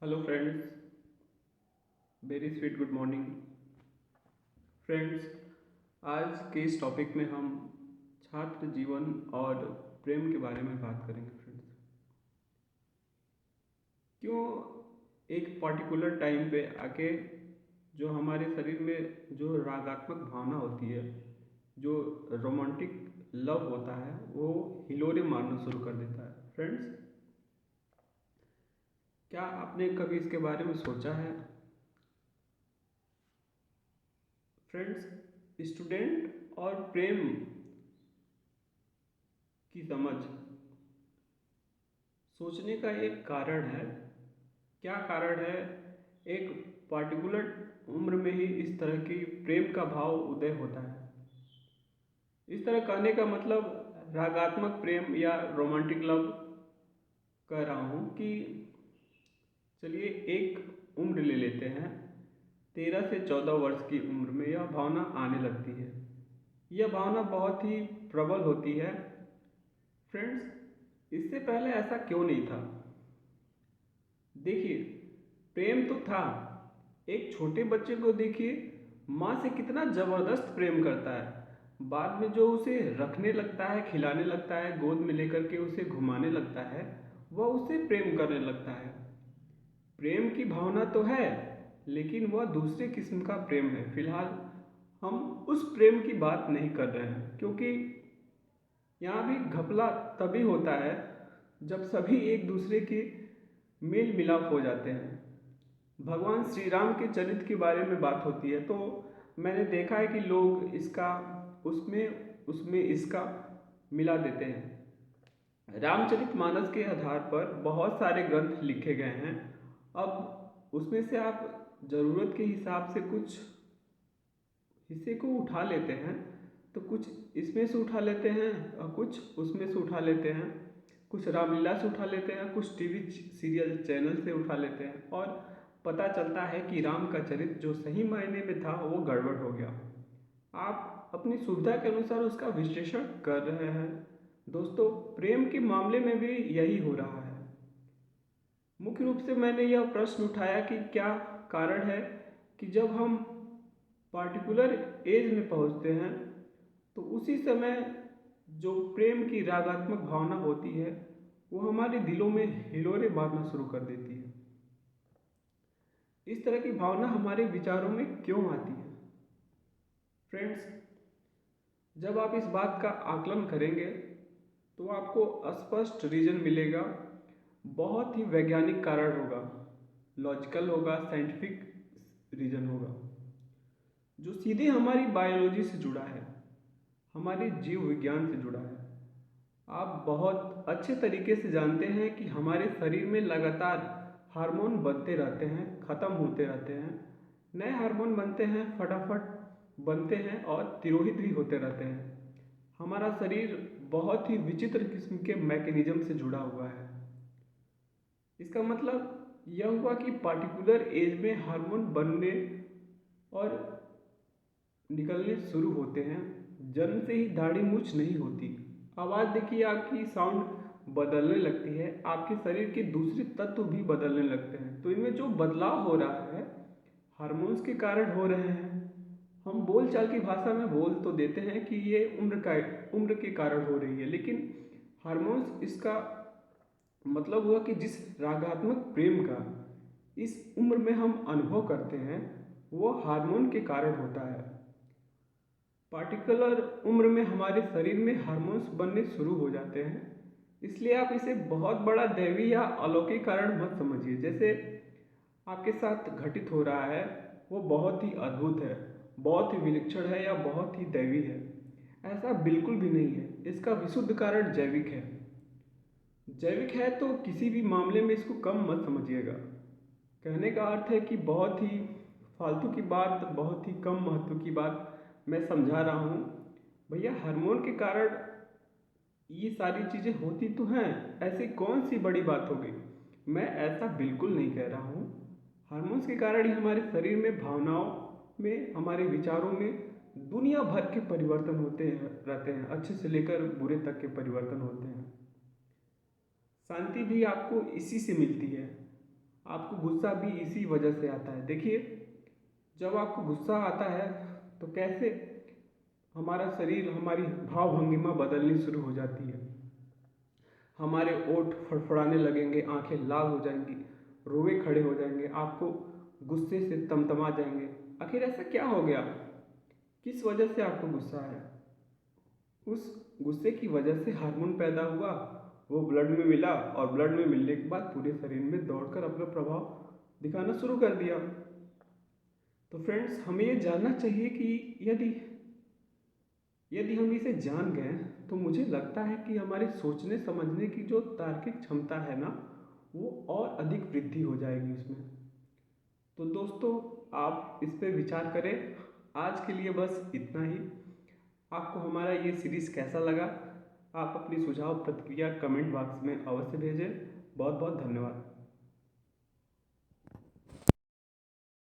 Hello friends, very sweet good morning friends. आज के इस टॉपिक में हम छात्र जीवन और प्रेम के बारे में बात करेंगे फ्रेंड्स। क्यों एक पर्टिकुलर टाइम पे आके जो हमारे शरीर में जो रागात्मक भावना होती है, जो रोमांटिक लव होता है, वो हिलोरे मारना शुरू कर देता है फ्रेंड्स। क्या आपने कभी इसके बारे में सोचा है फ्रेंड्स? स्टूडेंट और प्रेम की समझ सोचने का एक कारण है। क्या कारण है? एक पार्टिकुलर उम्र में ही इस तरह की प्रेम का भाव उदय होता है। इस तरह कहने का मतलब रागात्मक प्रेम या रोमांटिक लव कह रहा हूँ कि चलिए एक उम्र ले लेते हैं। 13 से 14 वर्ष की उम्र में यह भावना आने लगती है। यह भावना बहुत ही प्रबल होती है फ्रेंड्स। इससे पहले ऐसा क्यों नहीं था? देखिए, प्रेम तो था। एक छोटे बच्चे को देखिए, माँ से कितना ज़बरदस्त प्रेम करता है। बाद में जो उसे रखने लगता है, खिलाने लगता है, गोद में लेकर के उसे घुमाने लगता है, वह उससे प्रेम करने लगता है। प्रेम की भावना तो है, लेकिन वह दूसरे किस्म का प्रेम है। फिलहाल हम उस प्रेम की बात नहीं कर रहे हैं, क्योंकि यहाँ भी घपला तभी होता है जब सभी एक दूसरे के मेल मिलाप हो जाते हैं। भगवान श्री राम के चरित्र के बारे में बात होती है तो मैंने देखा है कि लोग इसका उसमें उसमें इसका मिला देते हैं। रामचरितमानस के आधार पर बहुत सारे ग्रंथ लिखे गए हैं। अब उसमें से आप ज़रूरत के हिसाब से कुछ हिस्से को उठा लेते हैं, तो कुछ इसमें से उठा लेते हैं और कुछ उसमें से उठा लेते हैं, कुछ रामलीला से उठा लेते हैं, कुछ टीवी सीरियल चैनल से उठा लेते हैं, और पता चलता है कि राम का चरित्र जो सही मायने में था वो गड़बड़ हो गया। आप अपनी सुविधा के अनुसार उसका विश्लेषण कर रहे हैं। दोस्तों, प्रेम के मामले में भी यही हो रहा है। मुख्य रूप से मैंने यह प्रश्न उठाया कि क्या कारण है कि जब हम पार्टिकुलर एज में पहुंचते हैं तो उसी समय जो प्रेम की रागात्मक भावना होती है वो हमारे दिलों में हिलोरे मारना शुरू कर देती है। इस तरह की भावना हमारे विचारों में क्यों आती है फ्रेंड्स? जब आप इस बात का आकलन करेंगे तो आपको स्पष्ट रीजन मिलेगा। बहुत ही वैज्ञानिक कारण होगा, लॉजिकल होगा, साइंटिफिक रीजन होगा, जो सीधे हमारी बायोलॉजी से जुड़ा है, हमारे जीव विज्ञान से जुड़ा है। आप बहुत अच्छे तरीके से जानते हैं कि हमारे शरीर में लगातार हार्मोन बनते रहते हैं, ख़त्म होते रहते हैं, नए हार्मोन बनते हैं, फटाफट बनते हैं और तिरोहित भी होते रहते हैं। हमारा शरीर बहुत ही विचित्र किस्म के मैकेनिज्म से जुड़ा हुआ है। इसका मतलब यह हुआ कि पार्टिकुलर एज में हार्मोन बनने और निकलने शुरू होते हैं। जन्म से ही दाढ़ी मूछ नहीं होती। आवाज़ देखिए, आपकी साउंड बदलने लगती है, आपके शरीर के दूसरे तत्व भी बदलने लगते हैं। तो इनमें जो बदलाव हो रहा है हार्मोन्स के कारण हो रहे हैं। हम बोलचाल की भाषा में बोल तो देते हैं कि ये उम्र के कारण हो रही है, लेकिन हार्मोन्स इसका मतलब हुआ कि जिस रागात्मक प्रेम का इस उम्र में हम अनुभव करते हैं वो हार्मोन के कारण होता है। पार्टिकुलर उम्र में हमारे शरीर में हार्मोन्स बनने शुरू हो जाते हैं। इसलिए आप इसे बहुत बड़ा दैवी या अलौकिक कारण मत समझिए। जैसे आपके साथ घटित हो रहा है वो बहुत ही अद्भुत है, बहुत ही विलक्षण है या बहुत ही दैवी है, ऐसा बिल्कुल भी नहीं है। इसका विशुद्ध कारण जैविक है। जैविक है तो किसी भी मामले में इसको कम मत समझिएगा। कहने का अर्थ है कि बहुत ही फालतू की बात, बहुत ही कम महत्व की बात मैं समझा रहा हूँ। भैया, हार्मोन के कारण ये सारी चीज़ें होती तो हैं, ऐसी कौन सी बड़ी बात हो गई? मैं ऐसा बिल्कुल नहीं कह रहा हूँ। हार्मोन्स के कारण ही हमारे शरीर में, भावनाओं में, हमारे विचारों में दुनिया भर के परिवर्तन होते हैं रहते हैं। अच्छे से लेकर बुरे तक के परिवर्तन होते हैं। शांति भी आपको इसी से मिलती है। आपको गुस्सा भी इसी वजह से आता है। देखिए, जब आपको गुस्सा आता है तो कैसे हमारा शरीर, हमारी भाव भंगिमा बदलनी शुरू हो जाती है। हमारे ओंठ फड़फड़ाने लगेंगे, आंखें लाल हो जाएंगी, रोए खड़े हो जाएंगे, आपको गुस्से से तमतमा जाएंगे। आखिर ऐसा क्या हो गया? किस वजह से आपको गुस्सा आया? उस गुस्से की वजह से हार्मोन पैदा हुआ, वो ब्लड में मिला और ब्लड में मिलने के बाद पूरे शरीर में दौड़कर अपना प्रभाव दिखाना शुरू कर दिया। तो फ्रेंड्स, हमें ये जानना चाहिए कि यदि यदि हम इसे जान गए तो मुझे लगता है कि हमारे सोचने समझने की जो तार्किक क्षमता है ना, वो और अधिक वृद्धि हो जाएगी उसमें। तो दोस्तों, आप इस पे विचार करें। आज के लिए बस इतना ही। आपको हमारा ये सीरीज़ कैसा लगा? आप अपनी सुझाव प्रतिक्रिया कमेंट बॉक्स में अवश्य भेजें। बहुत बहुत धन्यवाद।